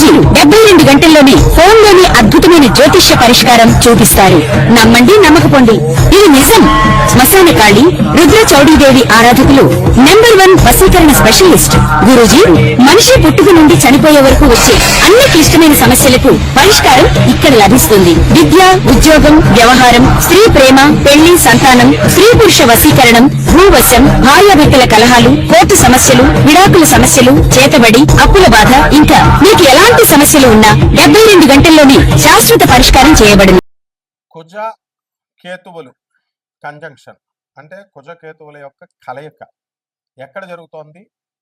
గురూజీ 72 గంటల్లోని ఫోన్లోని అద్భుతమైన జ్యోతిష్య పరిష్కారం చూపిస్తారు. నమ్మండి, నమ్మకపోండి, ఇది నిజం. శ్మశాన కాళి రుద్ర చౌడీదేవి ఆరాధకులు #1 వశీకరణ స్పెషలిస్ట్ గురూజీ. మనిషి పుట్టుక నుండి చనిపోయే వరకు వచ్చే అన్ని క్లిష్టమైన సమస్యలకు పరిష్కారం ఇక్కడ లభిస్తుంది. విద్య, ఉద్యోగం, వ్యవహారం, స్త్రీ ప్రేమ, పెళ్లి, సంతానం, స్త్రీ పురుష వశీకరణం, భూవశం, భార్యాభర్తల కలహాలు, కోర్టు సమస్యలు, విడాకుల సమస్యలు, చేతబడి, అప్పుల బాధ, ఇంకా మీకు ఎలాంటి సమస్యలు ఉన్నా 72 గంటల్లోనే శాశ్వత పరిష్కారం చేయబడింది. కుజ కేతువులు కంజంక్షన్ అంటే కుజ కేతువుల యొక్క కలయిక ఎక్కడ జరుగుతోంది?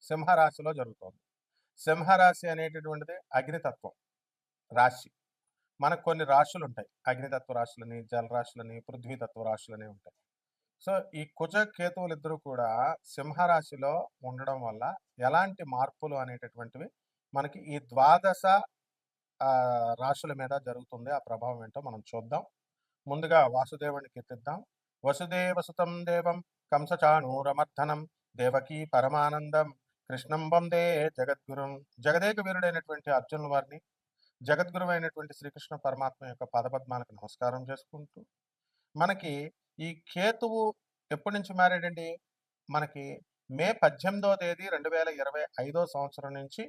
సింహరాశిలో జరుగుతోంది. సింహరాశి అనేటటువంటిది అగ్నితత్వం రాశి. మనకు కొన్ని రాశులు ఉంటాయి, అగ్నితత్వ రాశులని, జలరాశులని, పృథ్వీతత్వ రాశులని ఉంటాయి. సో ఈ కుజ కేతువులు ఇద్దరు కూడా సింహరాశిలో ఉండడం వల్ల ఎలాంటి మార్పులు అనేటటువంటివి మనకి ఈ ద్వాదశ రాశుల మీద జరుగుతుంది. ఆ ప్రభావం ఏంటో మనం చూద్దాం. ముందుగా వాసుదేవుని కీర్తిద్దాం. వసుదేవసుతం దేవం కంసచాణూరమర్ధనం దేవకీ పరమానందం కృష్ణం వందే జగద్గురుం. జగదేక వీరుడైనటువంటి అర్జునుల వారిని, జగద్గురు అయినటువంటి శ్రీకృష్ణ పరమాత్మ యొక్క పదపద్మాలకు నమస్కారం చేసుకుంటూ, మనకి ఈ కేతువు ఎప్పటి నుంచి మారాడండి? మనకి మే 18వ తేదీ 2025 సంవత్సరం నుంచి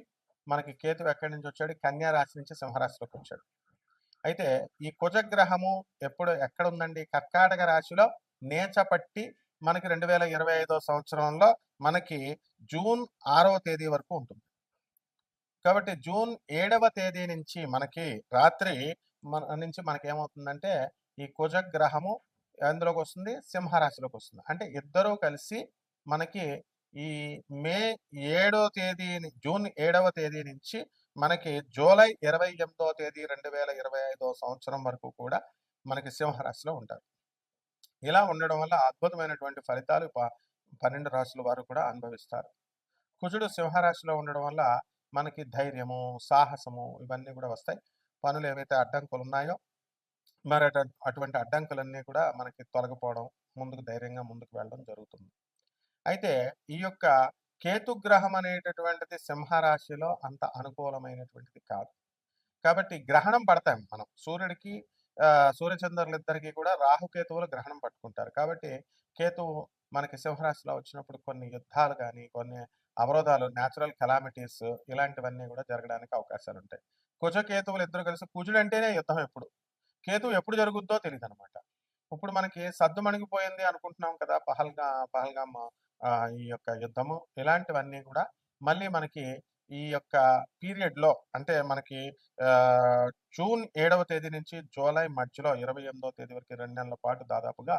మనకి కేతువు ఎక్కడి నుంచి వచ్చాడు? కన్యా రాశి నుంచి సింహరాశిలోకి వచ్చాడు. అయితే ఈ కుజగ్రహము ఎక్కడ ఉందండి? కర్కాటక రాశిలో నేచపట్టి మనకి 2025 సంవత్సరంలో మనకి జూన్ 6వ తేదీ వరకు ఉంటుంది. కాబట్టి జూన్ 7వ తేదీ నుంచి మనకి రాత్రి నుంచి మనకి ఏమవుతుందంటే ఈ కుజగ్రహము ఎందులోకి వస్తుంది? సింహరాశిలోకి వస్తుంది. అంటే ఇద్దరూ కలిసి మనకి ఈ మే 7వ తేదీ, జూన్ 7వ తేదీ నుంచి మనకి జూలై 28వ తేదీ 2025 సంవత్సరం వరకు కూడా మనకి సింహరాశిలో ఉంటారు. ఇలా ఉండడం వల్ల అద్భుతమైనటువంటి ఫలితాలు 12 రాశుల వారు కూడా అనుభవిస్తారు. కుజుడు సింహరాశిలో ఉండడం వల్ల మనకి ధైర్యము, సాహసము ఇవన్నీ కూడా వస్తాయి. పనులు ఏవైతే అడ్డంకులు ఉన్నాయో మరి అటువంటి అడ్డంకులన్నీ కూడా మనకి తొలగిపోవడం, ముందుకు ధైర్యంగా ముందుకు వెళ్ళడం జరుగుతుంది. అయితే ఈ యొక్క కేతుగ్రహం అనేటటువంటిది సింహరాశిలో అంత అనుకూలమైనటువంటిది కాదు. కాబట్టి గ్రహణం పడతాం మనం. సూర్యుడికి సూర్యచంద్రులిద్దరికీ కూడా రాహుకేతువులు గ్రహణం పట్టుకుంటారు. కాబట్టి కేతువు మనకి సింహరాశిలో వచ్చినప్పుడు కొన్ని యుద్ధాలు కానీ, కొన్ని అవరోధాలు, న్యాచురల్ కెలామిటీస్ ఇలాంటివన్నీ కూడా జరగడానికి అవకాశాలు ఉంటాయి. కుజకేతువులు ఇద్దరు కలిసి, కుజుడు అంటేనే యుద్ధం ఎప్పుడు, కేతువు ఎప్పుడు జరుగుద్దో తెలియదు అనమాట. ఇప్పుడు మనకి సద్దు మణిగిపోయింది అనుకుంటున్నాం కదా, పహల్గామ్ ఈ యొక్క యుద్ధము, ఇలాంటివన్నీ కూడా మళ్ళీ మనకి ఈ యొక్క పీరియడ్లో అంటే మనకి జూన్ 7వ తేదీ నుంచి జూలై మధ్యలో 28వ తేదీ వరకు 2 నెలల పాటు దాదాపుగా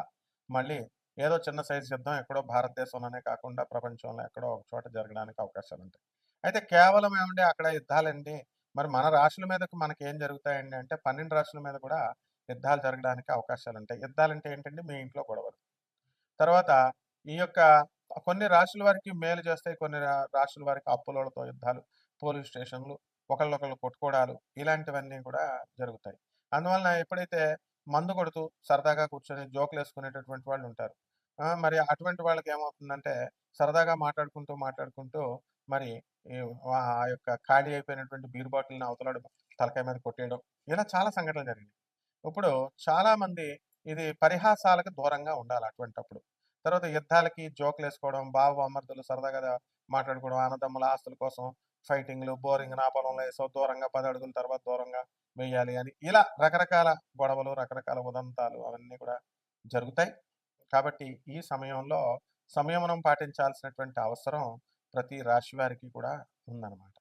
మళ్ళీ ఏదో చిన్న సైజు యుద్ధం ఎక్కడో భారతదేశంలోనే కాకుండా ప్రపంచంలో ఎక్కడో ఒక చోట జరగడానికి అవకాశాలు ఉంటాయి. అయితే కేవలం ఏమంటే అక్కడ యుద్ధాలండి, మరి మన రాశుల మీదకి మనకి ఏం జరుగుతాయండి అంటే 12 రాశుల మీద కూడా యుద్ధాలు జరగడానికి అవకాశాలు ఉంటాయి. యుద్ధాలంటే ఏంటంటే మీ ఇంట్లో గొడవలు. తర్వాత ఈ యొక్క కొన్ని రాశుల వారికి మేలు చేస్తాయి, కొన్ని రాశుల వారికి అప్పులతో యుద్ధాలు, పోలీస్ స్టేషన్లు, ఒకళ్ళొకళ్ళు కొట్టుకోవడాలు, ఇలాంటివన్నీ కూడా జరుగుతాయి. అందువలన ఎప్పుడైతే మందు కొడుతూ సరదాగా కూర్చొని జోకులు వేసుకునేటటువంటి వాళ్ళు ఉంటారు, మరి అటువంటి వాళ్ళకి ఏమవుతుందంటే సరదాగా మాట్లాడుకుంటూ మరి ఆ యొక్క ఖాళీ అయిపోయినటువంటి బీర్ బాటిల్ని అవతలాడు తలకాయ మీద కొట్టేయడం, ఇలా చాలా సంఘటనలు జరిగినాయి. ఇప్పుడు చాలా మంది ఇది పరిహాసాలకు దూరంగా ఉండాలి అటువంటప్పుడు. తర్వాత యుద్ధాలకి జోకులు వేసుకోవడం, బావమర్దులు సరదాగా మాట్లాడుకోవడం, అన్నదమ్ముల ఆస్తుల కోసం ఫైటింగ్లు, బోరింగ్ నా పొలంలో వేసో దూరంగా 10 అడుగుల తర్వాత దూరంగా వేయాలి అని, ఇలా రకరకాల గొడవలు, రకరకాల ఉదంతాలు అవన్నీ కూడా జరుగుతాయి. కాబట్టి ఈ సమయంలో సంయమనం పాటించాల్సినటువంటి అవసరం ప్రతి రాశి వారికి కూడా ఉందన్నమాట.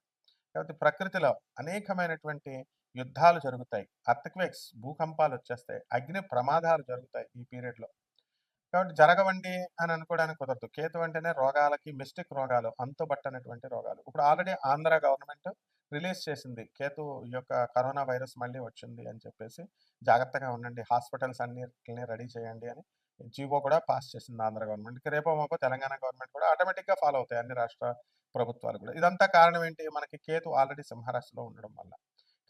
కాబట్టి ప్రకృతిలో అనేకమైనటువంటి యుద్ధాలు జరుగుతాయి, అర్త్క్వేక్స్, భూకంపాలు వచ్చేస్తాయి, అగ్ని ప్రమాదాలు జరుగుతాయి ఈ పీరియడ్లో. కాబట్టి జరగవండి అని అనుకోవడానికి కుదరదు. కేతు అంటేనే రోగాలకి, మిస్టిక్ రోగాలు, అంతుబట్టనటువంటి రోగాలు. ఇప్పుడు ఆల్రెడీ ఆంధ్ర గవర్నమెంట్ రిలీజ్ చేసింది, కేతు యొక్క కరోనా వైరస్ మళ్ళీ వచ్చింది అని చెప్పేసి జాగ్రత్తగా ఉండండి, హాస్పిటల్స్ అన్నిటిని రెడీ చేయండి అని జీవో కూడా పాస్ చేసింది ఆంధ్ర గవర్నమెంట్కి. రేపో మాపో తెలంగాణ గవర్నమెంట్ కూడా ఆటోమేటిక్గా ఫాలో అవుతాయి, అన్ని రాష్ట్ర ప్రభుత్వాలు కూడా. ఇదంతా కారణం ఏంటి? మనకి కేతు ఆల్రెడీ సింహరాశిలో ఉండడం వల్ల.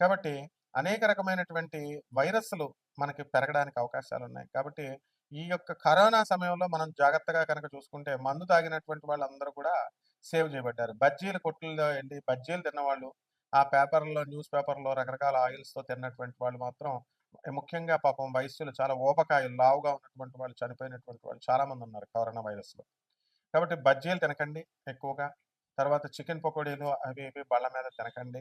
కాబట్టి అనేక రకమైనటువంటి వైరస్లు మనకి పెరగడానికి అవకాశాలు ఉన్నాయి. కాబట్టి ఈ యొక్క కరోనా సమయంలో మనం జాగ్రత్తగా కనుక చూసుకుంటే మందు తాగినటువంటి వాళ్ళందరూ కూడా సేవ్ చేయబడ్డారు. బజ్జీలు కొట్టుల్లో వెళ్ళి బజ్జీలు తిన్నవాళ్ళు, ఆ పేపర్‌లో న్యూస్ పేపర్‌లో రకరకాల ఆయిల్స్‌తో తిన్నటువంటి వాళ్ళు మాత్రం ముఖ్యంగా పాపం వయస్సులు చాలా ఊబకాయాలు లావుగా ఉన్నటువంటి వాళ్ళు చనిపోయినటువంటి వాళ్ళు చాలామందున్నారు కరోనా వైరస్‌లో. కాబట్టి బజ్జీలు తినకండి ఎక్కువగా. తర్వాత చికెన్ పకోడీలు అవి ఇవి బళ్ళ మీద తినకండి.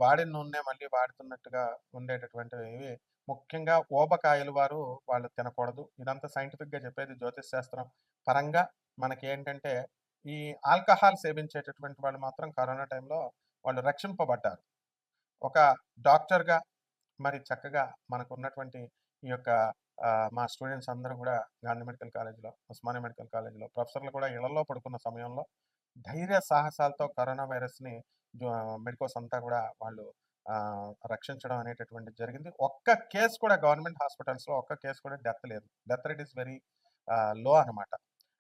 వాడిన నూనె మళ్ళీ వాడుతున్నట్టుగా ఉండేటటువంటివి ముఖ్యంగా ఊబకాయలు వాళ్ళు తినకూడదు. ఇదంతా సైంటిఫిక్‌గా చెప్పేది జ్యోతిష్ శాస్త్రం పరంగా మనకేంటంటే, ఈ ఆల్కహాల్ సేవించేటటువంటి వాళ్ళు మాత్రం కరోనా టైంలో వాళ్ళు రక్షింపబడ్డారు. ఒక డాక్టర్‌గా మరి చక్కగా మనకున్నటువంటి ఈ యొక్క మా స్టూడెంట్స్ అందరూ గూడా గాంధీ మెడికల్ కాలేజ్‌లో, ఉస్మానియా మెడికల్ కాలేజ్‌లో ప్రొఫెసర్లు కూడా ఇళ్లల్లో పడుకున్న సమయంలో ధైర్య సాహసాలతో కరోనా వైరస్‌ని మెడికోస్ అంతా గూడా వాళ్ళు రక్షించడం అనేటటువంటిది జరిగింది. ఒక్క కేస్ కూడా గవర్నమెంట్ హాస్పిటల్స్‌లో ఒక్క కేస్ కూడా డెత్ లేదు. Death rate is very low అనమాట.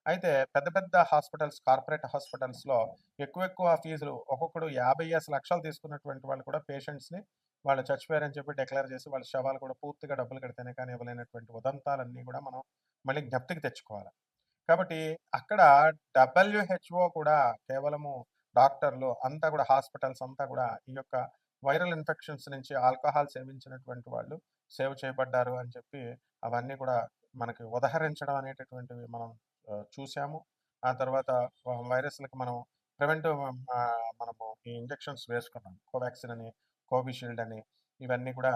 అయితే పెద్ద పెద్ద హాస్పిటల్స్, కార్పొరేట్ హాస్పిటల్స్‌లో ఎక్కువ ఫీజులు ఒక్కొక్కడు 50 లక్షలు తీసుకున్నటువంటి వాళ్ళు కూడా పేషెంట్స్‌ని వాళ్ళు చచ్చిపోయారని చెప్పి డిక్లేర్ చేసి వాళ్ళ శవాలు కూడా పూర్తిగా డబ్బులు కడితేనే కానీ ఇవ్వలేనటువంటి ఉదంతాలన్నీ కూడా మనం మళ్ళీ జ్ఞప్తికి తెచ్చుకోవాలి. కాబట్టి అక్కడ డబ్ల్యూహెచ్ఓ కూడా కేవలము డాక్టర్లు అంతా కూడా హాస్పిటల్స్ అంతా కూడా ఈ యొక్క వైరల్ ఇన్ఫెక్షన్స్ నుంచి ఆల్కహాల్ సేవించినటువంటి వాళ్ళు సేవ్ చేయబడ్డారు అని చెప్పి అవన్నీ కూడా మనకి ఉదహరించడం అనేటటువంటివి మనం చూసాము. ఆ తర్వాత వైరస్‌లకి మనం ప్రివెంటివ్ మనము ఈ ఇంజెక్షన్స్ వేసుకున్నాం. కోవాక్సిన్ అని, కోవిషీల్డ్ అని ఇవన్నీ కూడా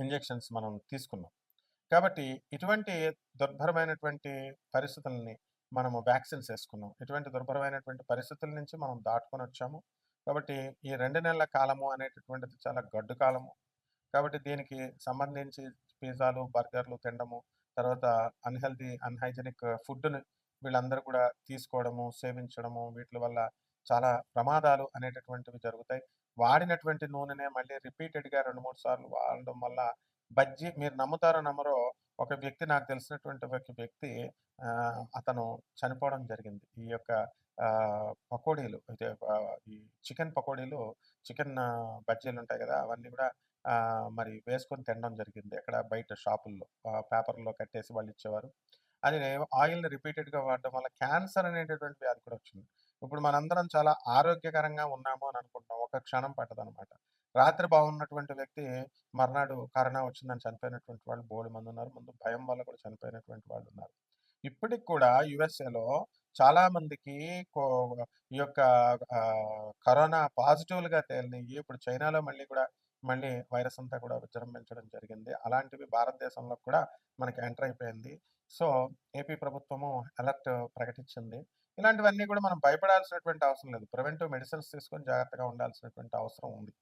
ఇంజెక్షన్స్ మనం తీసుకున్నాం. కాబట్టి ఇటువంటి దుర్భరమైనటువంటి పరిస్థితులని మనము వ్యాక్సిన్స్ ఏసుకున్నాం. ఇటువంటి దుర్భరమైనటువంటి పరిస్థితుల నుంచి మనం దాటుకొనొచ్చాము. కాబట్టి ఈ 2 నెలల కాలము అనేటటువంటిది చాలా గడ్డు కాలము. కాబట్టి దీనికి సంబంధించి పిజ్జాలు, బర్గర్‌లు తినడము, తర్వాత అన్‌హైజీనిక్ ఫుడ్‌ని వీళ్ళందరూ కూడా తీసుకోవడము, సేవించడము, వీట్లి వల్ల చాలా ప్రమాదాలు అనేటటువంటివి జరుగుతాయి. వాడినటువంటి నూనెనే మళ్ళీ రిపీటెడ్‌గా 2, 3 సార్లు వాడడం వల్ల మీరు నమ్ముతారో నమ్మరో ఒక వ్యక్తి నాకు తెలిసినటువంటి ఒక వ్యక్తి అతను చనిపోవడం జరిగింది. ఈ యొక్క పకోడీలు ఈ చికెన్ పకోడీలు, చికెన్ బజ్జీలుంటాయి గదా! అవన్నీ గూడా మరి వేసుకొని తినడం జరిగింది. ఎక్కడ బయట షాపుల్లో పేపర్‌లో కట్టేసి వాళ్ళిచ్చేవారు. అది ఆయిల్‌ని రిపీటెడ్‌గా వాడడం వల్ల క్యాన్సర్ అనేటటువంటి వ్యాధి కూడా వచ్చింది. ఇప్పుడు మనందరం చాలా ఆరోగ్యకరంగా ఉన్నాము అని అనుకుంటాం. ఒక క్షణం పట్టదనమాట. రాత్రి బాగున్నటువంటి వ్యక్తి మర్నాడు కరోనా వచ్చిందని చనిపోయినటువంటి వాళ్ళు బోలెడుమందున్నారు. ముందు భయం వల్ల కూడా చనిపోయినటువంటి వాళ్ళున్నారు. ఇప్పటికి కూడా యూఎస్ఏలో చాలా మందికి కో ఈ యొక్క కరోనా పాజిటివ్‌లుగా తేలినయి. ఇప్పుడు చైనాలో మళ్ళీ వైరస్ అంతా కూడా విజృంభించడం జరిగింది. అలాంటివి భారతదేశంలో కూడా మనకి ఎంటర్ అయిపోయింది. సో, ఏపీ ప్రభుత్వము అలర్ట్ ప్రకటించింది. ఇలాంటివన్నీ కూడా మనం భయపడాల్సినటువంటి అవసరం లేదు. ప్రివెంటివ్ మెడిసిన్స్ తీసుకొని జాగ్రత్తగా ఉండాల్సినటువంటి అవసరం ఉంది.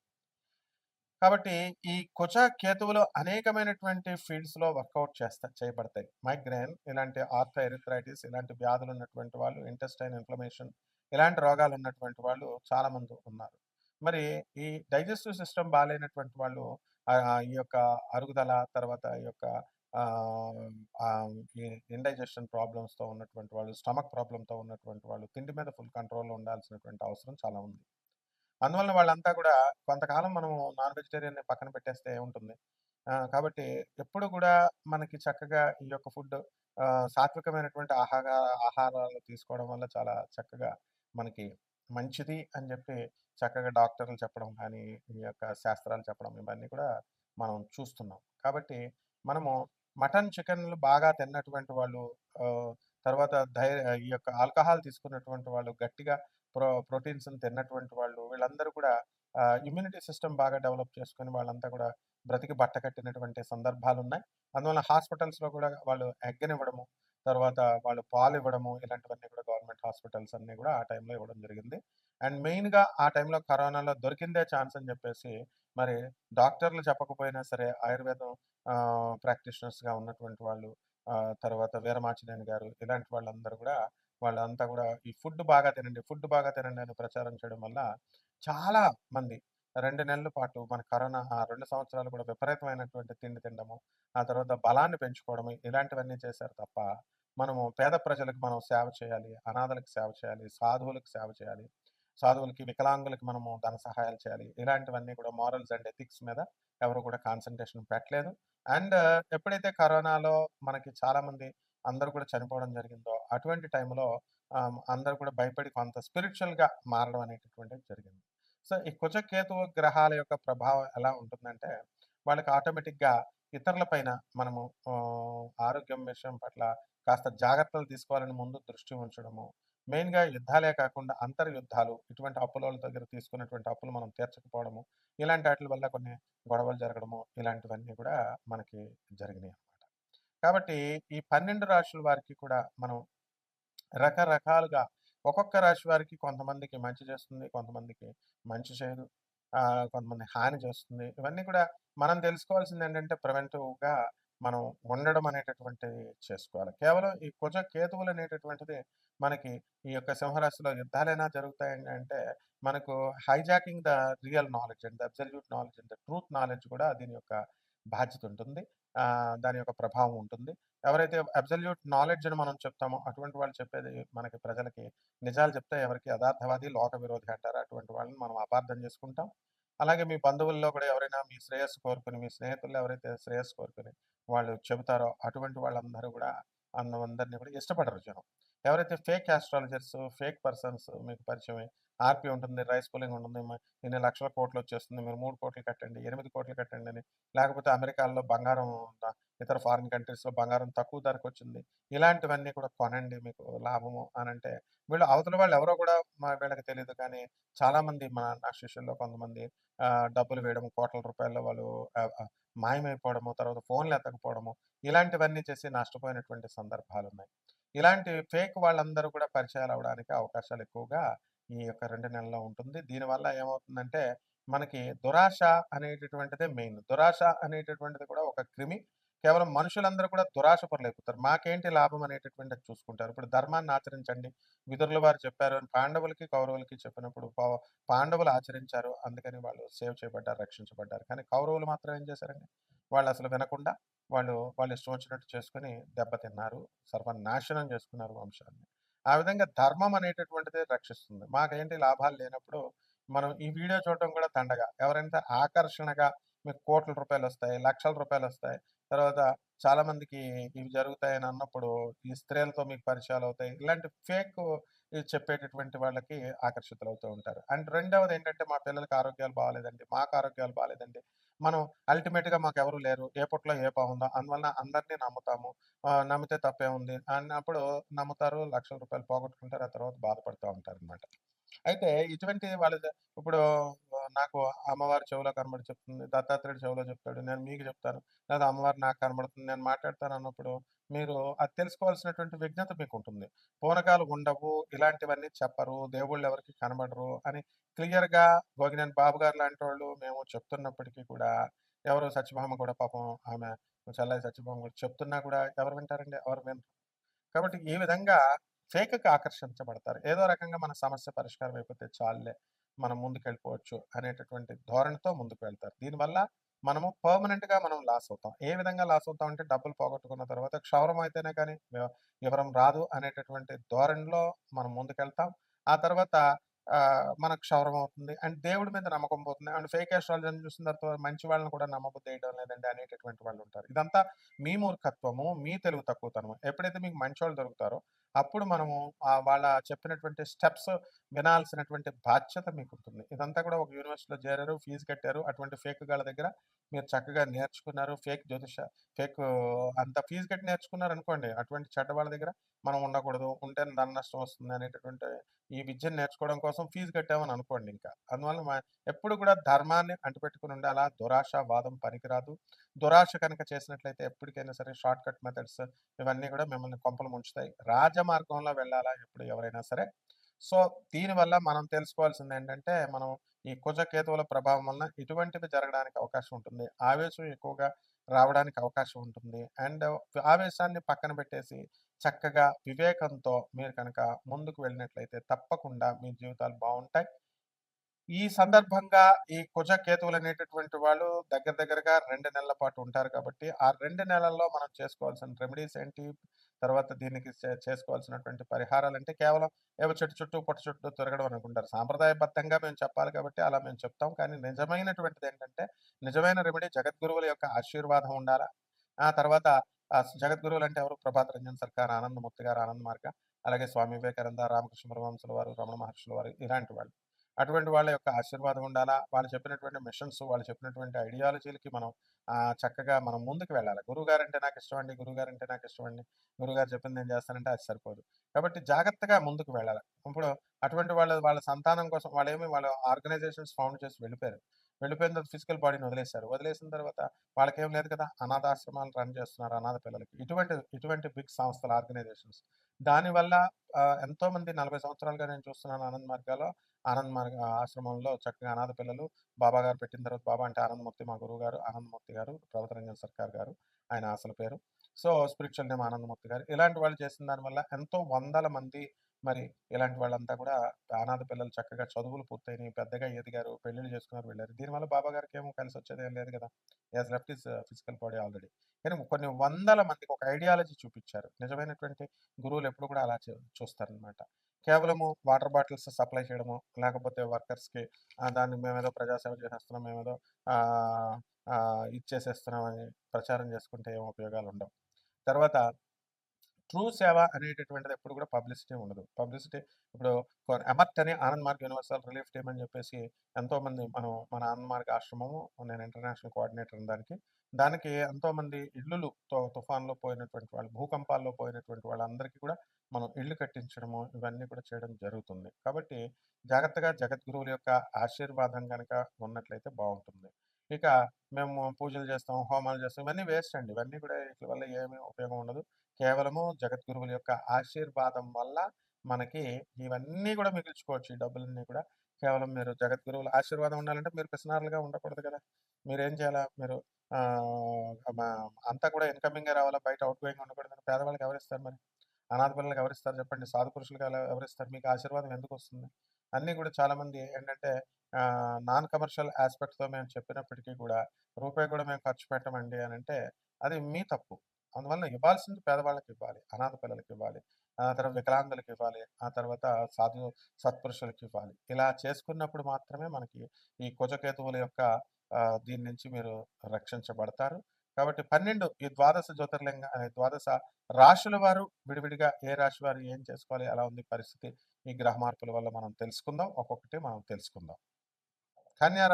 కాబట్టి ఈ కుజ కేతువులు అనేకమైనటువంటి ఫీల్డ్స్‌లో వర్కౌట్ చేయబడతాయి. మైగ్రేన్ ఇలాంటి ఆర్థోఎరిథ్రైటిస్ ఇలాంటి వ్యాధులు ఉన్నటువంటి వాళ్ళు, ఇంటెస్టైన్ ఇన్‌ఫ్లమేషన్ ఇలాంటి రోగాలు ఉన్నటువంటి వాళ్ళు చాలామంది ఉన్నారు. మరి ఈ డైజెస్టివ్ సిస్టమ్ బాలేనటువంటి వాళ్ళు ఈ యొక్క అరుగుదల తర్వాత ఈ యొక్క ఆహ్, ఆహ్, ఈ ఇండైజెషన్ ప్రాబ్లమ్స్‌తో ఉన్నటువంటి వాళ్ళు, స్టమక్ ప్రాబ్లమ్‌తో ఉన్నటువంటి వాళ్ళు తిండి మీద ఫుల్ కంట్రోల్‌లో ఉండాల్సినటువంటి అవసరం చాలా ఉంది. అందువలన వాళ్ళంతా కూడా కొంతకాలం మనము నాన్ వెజిటేరియన్‌ని పక్కన పెట్టేస్తే ఉంటుంది. కాబట్టి ఎప్పుడు కూడా మనకి చక్కగా ఈ యొక్క ఫుడ్ సాత్వికమైనటువంటి ఆహారాలు తీసుకోవడం వల్ల చాలా చక్కగా మనకి మంచిది అని చెప్పి చక్కగా డాక్టర్లు చెప్పడం కానీ, ఈ యొక్క శాస్త్రాలు చెప్పడం ఇవన్నీ కూడా మనం చూస్తున్నాం. కాబట్టి మనము మటన్, చికెన్‌లు బాగా తిన్నటువంటి వాళ్ళు తర్వాత ఈ యొక్క ఆల్కహాల్ తీసుకున్నటువంటి వాళ్ళు గట్టిగా ప్రోటీన్స్‌ని తిన్నటువంటి వాళ్ళు వీళ్ళందరూ కూడా ఇమ్యూనిటీ సిస్టమ్ బాగా డెవలప్ చేసుకొని వాళ్ళంతా కూడా బ్రతికి బట్ట కట్టినటువంటి సందర్భాలున్నాయి. అందువల్ల హాస్పిటల్స్‌లో కూడా వాళ్ళు ఎగ్గనివ్వడము, తర్వాత వాళ్ళు పాలివ్వడము ఇలాంటివన్నీ కూడా గవర్నమెంట్ హాస్పిటల్స్ అన్నీ కూడా ఆ టైంలో ఇవ్వడం జరిగింది. అండ్ మెయిన్‌గా ఆ టైంలో కరోనాలో దొరికిందే ఛాన్స్ అని చెప్పేసి మరి డాక్టర్లు చెప్పకపోయినా సరే ఆయుర్వేదం ప్రాక్టీషనర్స్‌గా ఉన్నటువంటి వాళ్ళు తర్వాత వీరమాచినేని గారు ఇలాంటి వాళ్ళందరూ కూడా వాళ్ళంతా కూడా ఈ ఫుడ్ బాగా తినండి అని ప్రచారం చేయడం వల్ల చాలా మంది 2 నెలల పాటు మన కరోనా ఆ 2 సంవత్సరాలు కూడా విపరీతమైనటువంటి తిండి తినడము, ఆ తర్వాత బలాన్ని పెంచుకోవడము ఇలాంటివన్నీ చేశారు తప్ప, మనము పేద ప్రజలకు మనం సేవ చేయాలి, అనాథలకు సేవ చేయాలి, సాధువులకు సేవ చేయాలి, సాధువులకి, వికలాంగులకి మనము ధన సహాయాలు చేయాలి. ఇలాంటివన్నీ కూడా మోరల్స్ అండ్ ఎథిక్స్ మీద ఎవరు కూడా కాన్సంట్రేషన్ పెట్టలేదు. అండ్ ఎప్పుడైతే కరోనాలో మనకి చాలామంది అందరూ కూడా చనిపోవడం జరిగిందో, అటువంటి టైంలో అందరూ కూడా భయపడి కొంత స్పిరిచువల్‌గా మారడం అనేటటువంటిది జరిగింది. సో, ఈ కుజ, కేతువు గ్రహాల యొక్క ప్రభావం ఎలా ఉంటుందంటే, వాళ్ళకి ఆటోమేటిక్‌గా ఇతరుల పైన మనము ఆరోగ్యం విషయం పట్ల కాస్త జాగ్రత్తలు తీసుకోవాలని ముందు దృష్టి ఉంచడము. మెయిన్‌గా యుద్ధాలే కాకుండా అంతర్యుద్ధాలు, ఇటువంటి అప్పులోళ్ళ దగ్గర తీసుకున్నటువంటి అప్పులు మనం తీర్చకపోవడము, ఇలాంటి ఆటిల వల్ల కొన్ని గొడవలు జరగడము, ఇలాంటివన్నీ కూడా మనకి జరిగినాయన్నమాట. కాబట్టి ఈ 12 రాశుల వారికి కూడా మనం రకరకాలుగా ఒక్కొక్క రాశి వారికి కొంతమందికి మంచి చేస్తుంది. కొంతమందికి మంచి చేయదు. కొంతమంది హాని చేస్తుంది. ఇవన్నీ కూడా మనం తెలుసుకోవాల్సిందేంటంటే ప్రివెంటివ్‌గా మనం ఉండడం అనేటటువంటిది చేసుకోవాలి. కేవలం ఈ కుజ, కేతువులు అనేటటువంటిది మనకి ఈ యొక్క సింహరాశిలో యుద్ధాలైనా జరుగుతాయండి అంటే మనకు hijacking the real knowledge and the absolute knowledge and the truth knowledge కూడా దీని యొక్క బాధ్యత ఉంటుంది. దాని యొక్క ప్రభావం ఉంటుంది. ఎవరైతే అబ్సల్యూట్ నాలెడ్జ్ అని మనం చెప్తామో అటువంటి వాళ్ళు చెప్పేది మనకి ప్రజలకి నిజాలు చెప్తే ఎవరికీ యథార్థవాది, లోక విరోధి అంటారు. అటువంటి వాళ్ళని మనం అపార్థం చేసుకుంటాం. అలాగే మీ బంధువుల్లో కూడా ఎవరైనా మీ శ్రేయస్సు కోరుకొని, మీ స్నేహితుల్లో ఎవరైతే శ్రేయస్సు కోరుకొని వాళ్ళు చెబుతారో అటువంటి వాళ్ళందరూ కూడా అందరిని కూడా ఇష్టపడరు జనం. ఎవరైతే ఫేక్ యాస్ట్రాలజర్స్, ఫేక్ పర్సన్స్ మీకు పరిచయమై ఆర్‌పీ ఉంటుంది, రైస్ పుల్లింగ్ ఉంటుంది, ఇన్ని లక్షల కోట్లొచ్చేస్తుంది, మీరు 3,00,00,000 కట్టండి, 8,00,00,000 కట్టండి అని, లేకపోతే అమెరికాలో బంగారం ఇతర ఫారిన్ కంట్రీస్‌లో బంగారం తక్కువ ధరకొచ్చింది. ఇలాంటివన్నీ కూడా కొనండి మీకు లాభము అనంటే, వీళ్ళు అవతల వాళ్ళు ఎవరో కూడా వీళ్ళకి తెలీదు కానీ చాలామంది నా శిష్యుల్లో కొంతమంది డబ్బులు వేయడం కోట్ల రూపాయల్లో వాళ్ళు ఆహ్, ఆహ్, మాయమైపోవడము, తర్వాత ఫోన్‌లు ఎత్తకపోవడము, ఇలాంటివన్నీ చేసి నష్టపోయినటువంటి సందర్భాలున్నాయి. ఇలాంటి ఫేక్ వాళ్ళందరూ కూడా పరిచయాలవ్వడానికి అవకాశాలు ఎక్కువగా ఈ యొక్క 2 నెలల్లో ఉంటుంది. దీనివల్ల ఏమవుతుందంటే, మనకి దురాశ అనేటటువంటిదే మెయిన్. దురాశ అనేటటువంటిది కూడా ఒక క్రిమి. కేవలం మనుషులందరూ కూడా దురాశ పరులైపోతారు. మాకేంటి లాభం అనేటటువంటిది చూసుకుంటారు. ఇప్పుడు ధర్మాన్ని ఆచరించండి. విదురుల వారు చెప్పారు అని పాండవులకి, కౌరవులకి చెప్పినప్పుడు పాండవులు ఆచరించారు. అందుకని వాళ్ళు సేవ్ చేయబడ్డారు, రక్షించబడ్డారు. కానీ కౌరవులు మాత్రం ఏం చేశారండి? వాళ్ళసలు వినకుండా వాళ్ళ ఇష్టం వచ్చినట్టు చేసుకొని దెబ్బతిన్నారు. సర్వనాశనం చేసుకున్నారు వంశాన్ని. ఆ విధంగా ధర్మం అనేటటువంటిదే రక్షిస్తుంది. మాకేంటి లాభాలు లేనప్పుడు మనం ఈ వీడియో చూడటం కూడా దండగ. ఎవరైనా ఆకర్షణగా మీకు కోట్ల రూపాయలొస్తాయి, లక్షల రూపాయలొస్తాయి. తర్వాత చాలామందికి ఇవి జరుగుతాయని అన్నప్పుడు ఈ స్త్రీలతో మీకు పరిచయాలవుతాయి. ఇలాంటి ఫేక్ చెప్పేటటువంటి వాళ్ళకి ఆకర్షితులవుతూ ఉంటారు. అండ్ రెండవదేంటంటే మా పిల్లలకి ఆరోగ్యాలు బాలేదండి, మాకు ఆరోగ్యాలు బాలేదండి. మనం అల్టిమేట్‌గా మాకెవరు లేరు. ఏ పుట్టలో ఏ పావుందో అందువలన అందరిని నమ్ముతాము. నమ్మితే తప్పేముంది అన్నప్పుడు నమ్ముతారు. లక్షల రూపాయలు పోగొట్టుకుంటారు. ఆ తర్వాత బాధపడతా ఉంటారనమాట. అయితే ఇటువంటి ఇప్పుడు నాకు అమ్మవారు చెవిలో కనబడి చెప్తుంది. దత్తాత్రేయుడు చెవిలో చెప్తాడు. నేను మీకు చెప్తాను. లేదా అమ్మవారు నాకు కనబడుతుంది. నేను మాట్లాడతానన్నప్పుడు మీరు అది తెలుసుకోవాల్సినటువంటి విజ్ఞత మీకుంటుంది. పూనకాలు ఉండవు. ఇలాంటివన్నీ చెప్పరు. దేవుళ్ళు ఎవరికీ కనబడరు అని క్లియర్‌గా గోగినేని బాబు గారు లాంటోళ్ళు మేము చెప్తున్నప్పటికీ కూడా ఎవరు సత్యభామ కూడా పాపం ఆమె చెల్లాయి సత్యభామ కూడా చెప్తున్నా కూడా ఎవరు వింటారండి? ఎవరు వినరు. కాబట్టి ఈ విధంగా ఫేక్‌కి ఆకర్షించబడతారు. ఏదో రకంగా మన సమస్య పరిష్కారం అయిపోతే చాలులే, మనం ముందుకెళ్ళిపోవచ్చు అనేటటువంటి ధోరణితో ముందుకు వెళ్తారు. దీనివల్ల మనము పర్మనెంట్‌గా మనం లాస్ అవుతాం. ఏ విధంగా లాస్ అవుతాం అంటే డబ్బులు పోగొట్టుకున్న తర్వాత క్షౌరం అయితేనే కానీ వివరం రాదు అనేటటువంటి ధోరణిలో మనం ముందుకెళ్తాం. ఆ తర్వాత మనకు క్షౌరం అవుతుంది. అండ్ దేవుడి మీద నమ్మకం పోతుంది. అండ్ ఫేక్ అస్ట్రాలజీని చూసిన తర్వాత మంచి వాళ్ళని కూడా నమ్మబుద్ధి చేయడం లేదండి అనేటటువంటి వాళ్ళుంటారు. ఇదంతా మీ మూర్ఖత్వము, మీ తెలివి తక్కువతనము. ఎప్పుడైతే మీకు మంచోళ్ళు దొరుకుతారో అప్పుడు మనము వాళ్ళ చెప్పినటువంటి స్టెప్స్ వినాల్సినటువంటి బాధ్యత మీకుంటుంది. ఇదంతా కూడా ఒక యూనివర్సిటీలో చేరారు, ఫీజు కట్టారు. అటువంటి ఫేక్ గాళ్ళ దగ్గర మీరు చక్కగా నేర్చుకున్నారు. ఫేక్ అంత ఫీజు కట్టి నేర్చుకున్నారనుకోండి, అటువంటి చెడ్డ వాళ్ళ దగ్గర మనం ఉండకూడదు. ఉంటే ధన నష్టం వస్తుంది అనేటటువంటి ఈ విద్యను నేర్చుకోవడం కోసం ఫీజు కట్టామని అనుకోండి ఇంకా. అందువల్ల ఎప్పుడు కూడా ధర్మాన్ని అంటిపెట్టుకొని ఉండాలా. దురాశ, వాదం పనికిరాదు. దురాశ కనుక చేసినట్లయితే ఎప్పటికైనా సరే షార్ట్ కట్ మెథడ్స్ ఇవన్నీ కూడా మిమ్మల్ని కొంపలు ముంచుతాయి. రాజమార్గంలో వెళ్ళాలా ఎప్పుడు ఎవరైనా సరే. సో, దీనివల్ల మనం తెలుసుకోవాల్సిందేంటంటే, మనం ఈ కుజ, కేతువుల ప్రభావం వలన ఇటువంటివి జరగడానికి అవకాశం ఉంటుంది. ఆవేశం ఎక్కువగా రావడానికి అవకాశం ఉంటుంది. అండ్ ఆవేశాన్ని పక్కన పెట్టేసి చక్కగా వివేకంతో మీరు కనుక ముందుకు వెళ్ళినట్లయితే తప్పకుండా మీ జీవితాలు బావుంటాయి. ఈ సందర్భంగా ఈ కుజ, కేతువులనేటటువంటి వాళ్ళు దగ్గరగా 2 నెలల పాటు ఉంటారు కాబట్టి, ఆ 2 నెలల్లో మనం చేసుకోవాల్సిన రెమెడీస్ ఏంటి? తర్వాత దీనికి చేసుకోవాల్సినటువంటి పరిహారాలంటే కేవలం ఏవో చెట్టు చుట్టూ, పుట్ట చుట్టూ తిరగడం అనుకుంటారు. సాంప్రదాయబద్ధంగా మేము చెప్పాలి కాబట్టి అలా మేము చెప్తాం. కానీ నిజమైనటువంటిదేంటంటే, నిజమైన రెమెడీ జగద్గురువుల యొక్క ఆశీర్వాదం ఉండాలా. ఆ తర్వాత జగద్గురువులంటే ఎవరు? ప్రభాత్ రంజన్ సర్కార్, ఆనందమూర్తి గారు, ఆనంద్ మార్గ, అలాగే స్వామి వివేకానంద, రామకృష్ణ పరమహంసుల వారు, రమణ మహర్షుల వారు ఇలాంటి వాళ్ళు. అటువంటి వాళ్ళ యొక్క ఆశీర్వాదం ఉండాలా. వాళ్ళు చెప్పినటువంటి మిషన్స్, వాళ్ళు చెప్పినటువంటి ఐడియాలజీలకి మనం చక్కగా మనం ముందుకు వెళ్ళాలి. గురువుగారంటే నాకిష్టమండి, గురువుగారంటే నాకిష్టమండి, గురువుగారు చెప్పింది నేను చేస్తానంటే అది సరిపోదు. కాబట్టి జాగ్రత్తగా ముందుకు వెళ్ళాలి. ఇప్పుడు అటువంటి వాళ్ళ సంతానం కోసం వాళ్ళ ఆర్గనైజేషన్స్ ఫౌండ్ చేసి వెళ్ళిపోయారు. వెళ్ళిపోయిన తర్వాత ఫిజికల్ బాడీని వదిలేశారు. వదిలేసిన తర్వాత వాళ్ళకేం లేదు కదా! అనాథాశ్రమాలు రన్ చేస్తున్నారు అనాథ పిల్లలకి. ఇటువంటి బిగ్ సంస్థలు, ఆర్గనైజేషన్స్. దానివల్ల ఎంతోమంది 40 సంవత్సరాలుగా నేను చూస్తున్నాను ఆనంద్ మార్గ ఆశ్రమంలో చక్కగా అనాథ పిల్లలు బాబా గారు పెట్టిన తర్వాత, బాబా అంటే ఆనందమూర్తి, మా గురువు గారు ఆనందమూర్తి గారు, ప్రభుత్వరంజన్ సర్కార్ గారు ఆయన అసలు పేరు. సో, స్పిరిచువల్ నేమ్ ఆనందమూర్తి గారు. ఇలాంటి వాళ్ళు చేసిన దానివల్ల ఎంతో వందల మంది మరి ఇలాంటి వాళ్ళంతా కూడా అనాథ పిల్లలు చక్కగా చదువులు పూర్తయినాయి, పెద్దగా ఎదిగారు, పెళ్లిళ్ళు చేసుకున్నారు, వెళ్ళారు. దీనివల్ల బాబా గారికి ఏమో కలిసి వచ్చేది ఏం లేదు కదా! He has left his physical body already. కానీ కొన్ని వందల మందికి ఒక ఐడియాలజీ చూపించారు. నిజమైనటువంటి గురువులు ఎప్పుడు కూడా అలా చూస్తారనమాట. కేవలము వాటర్ బాటిల్స్ సప్లై చేయడము, లేకపోతే వర్కర్స్‌కి దాన్ని మేమేదో ప్రజాసేవ చేసేస్తున్నాం, మేమేదో ఆహ్, ఇచ్చేసేస్తున్నామని ప్రచారం చేసుకుంటే ఏం ఉపయోగాలుండవు. తర్వాత ట్రూ సేవ అనేటటువంటిది ఎప్పుడు కూడా పబ్లిసిటీ ఉండదు. పబ్లిసిటీ ఇప్పుడు ఎమర్ట్ అని Anand Marg universal relief team అని చెప్పేసి ఎంతోమంది మన ఆనంద్ మార్గ్ ఆశ్రమము, నేను ఇంటర్నేషనల్ కోఆర్డినేటర్ దానికి ఎంతోమంది ఇల్లులు తుఫాన్లో పోయినటువంటి వాళ్ళు, భూకంపాల్లో పోయినటువంటి వాళ్ళందరికీ కూడా మనం ఇల్లు కట్టించడము, ఇవన్నీ కూడా చేయడం జరుగుతుంది. కాబట్టి జాగ్రత్తగా జగద్గురువుల యొక్క ఆశీర్వాదం కనుక ఉన్నట్లయితే బాగుంటుంది. ఇక మేము పూజలు చేస్తాం, హోమాలు చేస్తాం, ఇవన్నీ వేస్ట్ అండి. ఇవన్నీ కూడా వీటి వల్ల ఏమీ ఉపయోగం ఉండదు. కేవలము జగద్గురువుల యొక్క ఆశీర్వాదం వల్ల మనకి ఇవన్నీ కూడా మిగిల్చుకోవచ్చు. ఈ డబ్బులన్నీ కూడా కేవలం మీరు జగద్గురువుల ఆశీర్వాదం ఉండాలంటే మీరు పిసినారులుగా ఉండకూడదు కదా! మీరేం చేయాలా? మీరు అంతా కూడా ఇన్‌కమింగే రావాలా? బయట ఔట్ గోయింగ్ ఉండకూడదు కదా! పేదవాళ్ళకి ఎవరిస్తారు మరి? అనాథ పిల్లలకి ఎవరిస్తారు చెప్పండి? సాధు పురుషులకి ఎవరిస్తారు? మీకు ఆశీర్వాదం ఎందుకొస్తుంది? అన్నీ కూడా చాలామంది ఏంటంటే నాన్ కమర్షియల్ యాస్పెక్ట్‌తో మేము చెప్పినప్పటికీ కూడా రూపాయి కూడా మేము ఖర్చు పెట్టమండి అనంటే అది మీ తప్పు. అందువలన ఇవ్వాల్సింది పేదవాళ్ళకివ్వాలి, అనాథ పిల్లలకివ్వాలి, ఆ తర్వాత వికలాంగులకివ్వాలి, ఆ తర్వాత సత్పురుషులకివ్వాలి. ఇలా చేసుకున్నప్పుడు మాత్రమే మనకి ఈ కుజకేతువుల యొక్క దీని నుంచి మీరు రక్షించబడతారు. కాబట్టి 12 ఈ ద్వాదశ రాశుల వారు విడివిడిగా ఏ రాశి వారు ఏం చేసుకోవాలి, ఎలా ఉంది పరిస్థితి, ఈ గ్రహ మార్పుల వల్ల మనం తెలుసుకుందాం. ఒక్కొక్కటి మనం తెలుసుకుందాం. కన్యా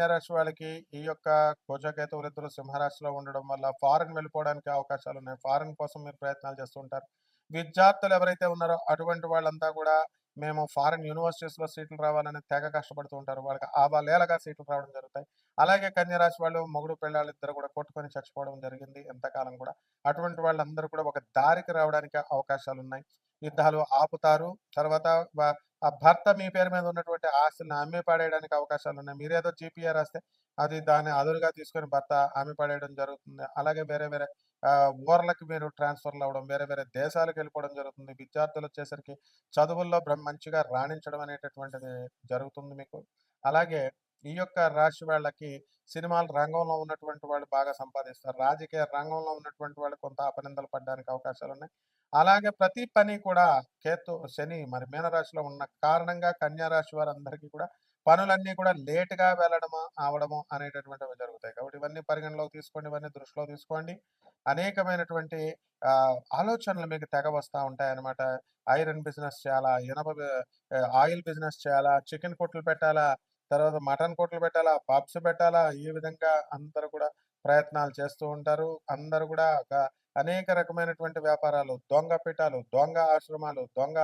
రాశి వాళ్ళకి ఈ యొక్క కుజకేతువులిద్దరూ సింహరాశిలో ఉండడం వల్ల ఫారెన్ వెళ్ళిపోవడానికి అవకాశాలున్నాయి. ఫారెన్ కోసం మీరు ప్రయత్నాలు చేస్తూ ఉంటారు. విద్యార్థులు ఎవరైతే ఉన్నారో అటువంటి వాళ్ళంతా కూడా మేము ఫారెన్ యూనివర్సిటీస్‌లో సీట్లు రావాలని తెగ కష్టపడుతూ ఉంటారు. వాళ్ళకి ఆవాలేలగా సీట్లు రావడం జరుగుతాయి. అలాగే కన్యా రాశి వాళ్ళు మొగుడు పెళ్ళాలిద్దరూ కూడా కొట్టుకొని చచ్చిపోవడం జరిగింది ఎంతకాలం కూడా. అటువంటి వాళ్ళందరూ కూడా ఒక దారికి రావడానికి అవకాశాలున్నాయి. యుద్ధాలు ఆపుతారు. తర్వాత ఆ భర్త మీ పేరు మీద ఉన్నటువంటి ఆస్తిని అమ్మి పడేయడానికి అవకాశాలున్నాయి. మీరేదో జీపీఏ రాస్తే అది దాన్ని అదునుగా తీసుకొని భర్త అమ్మి పడేయడం జరుగుతుంది. అలాగే వేరే వేరే ఊర్లకి మీరు ట్రాన్స్‌ఫర్‌లు అవ్వడం, వేరే వేరే దేశాలకు వెళ్ళిపోవడం జరుగుతుంది. విద్యార్థులొచ్చేసరికి చదువుల్లో మంచిగా రాణించడం అనేటటువంటిది జరుగుతుంది మీకు. అలాగే ఈ యొక్క రాశి వాళ్ళకి సినిమాల రంగంలో ఉన్నటువంటి వాళ్ళు బాగా సంపాదిస్తారు. రాజకీయ రంగంలో ఉన్నటువంటి వాళ్ళు కొంత అపనిందలు పడడానికి అవకాశాలున్నాయి. అలాగే ప్రతి పని కూడా శని మరి మీనరాశిలో ఉన్న కారణంగా కన్యా రాశి వారందరికీ కూడా పనులన్నీ కూడా లేట్‌గా అవడము అనేటటువంటివి జరుగుతాయి. కాబట్టి ఇవన్నీ పరిగణలోకి తీసుకోండి. ఇవన్నీ దృష్టిలో తీసుకోండి. అనేకమైనటువంటి ఆలోచనలు మీకు తెగ వస్తా ఉంటాయన్నమాట. ఐరన్ బిజినెస్ చేయాలా? ఆయిల్ బిజినెస్ చేయాలా? చికెన్ కొట్లు పెట్టాలా? తర్వాత మటన్ కొట్లు పెట్టాలా? పబ్స్ పెట్టాలా? ఈ విధంగా అందరూ కూడా ప్రయత్నాలు చేస్తూ ఉంటారు. అందరూ కూడా అనేక రకమైనటువంటి వ్యాపారాలు, దొంగ పీఠాలు, దొంగ ఆశ్రమాలు, దొంగ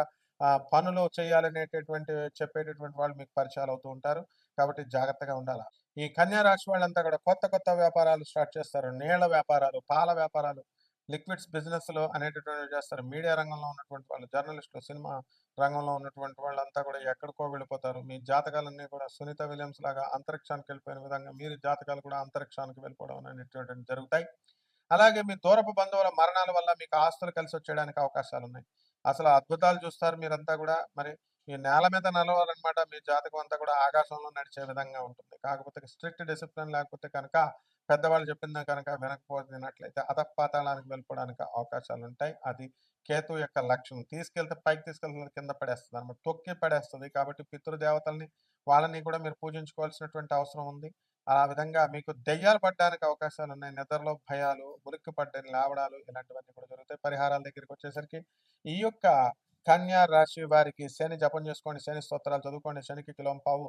పనులు చేయాలనేటటువంటి చెప్పేటటువంటి వాళ్ళు మీకు పరిచయాలు అవుతూ ఉంటారు. కాబట్టి జాగ్రత్తగా ఉండాల. ఈ కన్యా రాశి వాళ్ళంతా కూడా కొత్త వ్యాపారాలు స్టార్ట్ చేస్తారు. నీళ్ల వ్యాపారాలు, పాల వ్యాపారాలు, లిక్విడ్స్ బిజినెస్‌లు అనేటటువంటివి చేస్తారు. మీడియా రంగంలో ఉన్నటువంటి వాళ్ళు, జర్నలిస్టులు, సినిమా రంగంలో ఉన్నటువంటి వాళ్ళంతా కూడా ఎక్కడికో వెళ్ళిపోతారు. మీ జాతకాలన్నీ కూడా సునీత విలియమ్స్ లాగా అంతరిక్షానికి వెళ్ళిపోయిన విధంగా మీరు జాతకాలు కూడా అంతరిక్షానికి వెళ్ళిపోవడం అనేటువంటివి జరుగుతాయి. అలాగే మీ దూరపు బంధువుల మరణాల వల్ల మీకు ఆస్తులు కలిసొచ్చేయడానికి అవకాశాలున్నాయి. అసలు అద్భుతాలు చూస్తారు మీరంతా కూడా. మరి ఈ నేల మీద నడవాలన్నమాట. మీ జాతకం అంతా కూడా ఆకాశంలో నడిచే విధంగా ఉంటుంది. కాకపోతే స్ట్రిక్ట్ డిసిప్లిన్ లేకపోతే కనుక పెద్దవాళ్ళు చెప్పింది కనుక వినకపోయినట్లయితే అధపాతాళానికి వెళ్ళిపోవడానికి అవకాశాలుంటాయి. అది కేతువు యొక్క లక్షణం. పైకి తీసుకెళ్తే కింద పడేస్తదన్నమాట. తొక్కి పడేస్తది. కాబట్టి పితృదేవతల్ని వాళ్ళని కూడా మీరు పూజించుకోవాల్సినటువంటి అవసరం ఉంది. ఆ విధంగా మీకు దెయ్యాలు పడడానికి అవకాశాలున్నాయి. నిద్రలో భయాలు, ఉలిక్కిపడ్డ లేవడాలు ఇలాంటివన్నీ కూడా జరుగుతాయి. పరిహారాల దగ్గరికొచ్చేసరికి ఈ యొక్క కన్యా రాశి వారికి శని జపం చేసుకోండి, శని స్తోత్రాలు చదువుకోండి, శనికి కిలోంపావు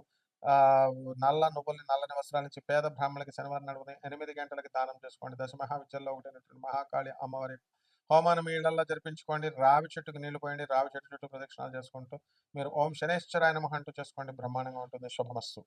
నల్ల నువ్వుల్ని నల్లని వస్త్రాలు ఇచ్చి పేద బ్రాహ్మణులకి శనివారం నడుపుని 8 గంటలకి దానం చేసుకోండి. దశ మహావిద్యల్లో ఒకటైనటువంటి మహాకాళి అమ్మవారి హోమానం మీ ఇళ్లలో జరిపించుకోండి. రావి చెట్టుకు నీళ్లు పోయండి, రావి చెట్టు చుట్టూ ప్రదక్షిణాలు చేసుకుంటూ మీరు ఓం శనేశ్వరాయ నమః అంటూ చేసుకోండి. బ్రహ్మాండంగా ఉంటుంది. శుభమస్తు.